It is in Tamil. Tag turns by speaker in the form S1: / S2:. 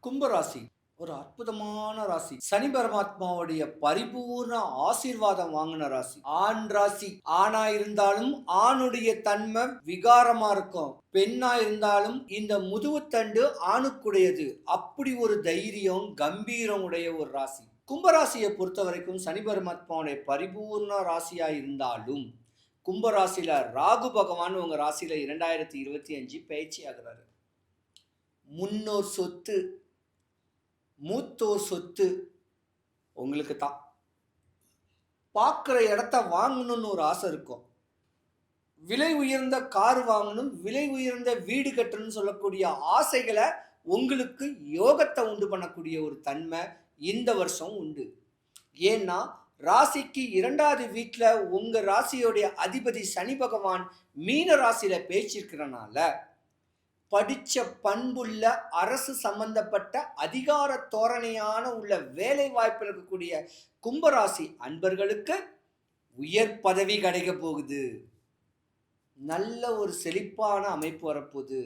S1: கும்பராசி ஒரு அற்புதமான ராசி. சனி பரமாத்மாவுடைய பரிபூர்ண ஆசீர்வாதம் வாங்கின ராசி. ஆண் ராசி. ஆணா இருந்தாலும் ஆணுடைய தன்மை விகாரமா இருக்கும். பெண்ணா இருந்தாலும் இந்த முதுகுத்தண்டு ஆணுக்குடையது. அப்படி ஒரு தைரியம் கம்பீரம் உடைய ஒரு ராசி. கும்பராசியை பொறுத்த வரைக்கும் சனி பரமாத்மாவுடைய பரிபூர்ண ராசியா இருந்தாலும் கும்பராசியில ராகு பகவான் உங்க ராசியில 2025 பயிற்சி ஆகிறாரு. முன்னோர் சொத்து, மூத்தோர் சொத்து உங்களுக்கு தான். பார்க்குற இடத்த வாங்கணும்னு ஒரு ஆசை இருக்கும். விலை உயர்ந்த கார் வாங்கணும், விலை உயர்ந்த வீடு கட்டணும்னு சொல்லக்கூடிய ஆசைகளை உங்களுக்கு யோகத்தை உண்டு பண்ணக்கூடிய ஒரு தன்மை இந்த வருஷம் உண்டு. ஏன்னா ராசிக்கு 2வது வீட்டில் உங்க ராசியோடைய அதிபதி சனி பகவான் மீன ராசியில பேச்சிருக்கிறனால படிச்ச பண்புள்ள அரசு சம்பந்தப்பட்ட அதிகார தோரணையான உள்ள வேலை வாய்ப்பில் இருக்கக்கூடிய கும்பராசி அன்பர்களுக்கு உயர் பதவி கிடைக்க போகுது. நல்ல ஒரு செழிப்பான அமைப்பு வரப்போகுது.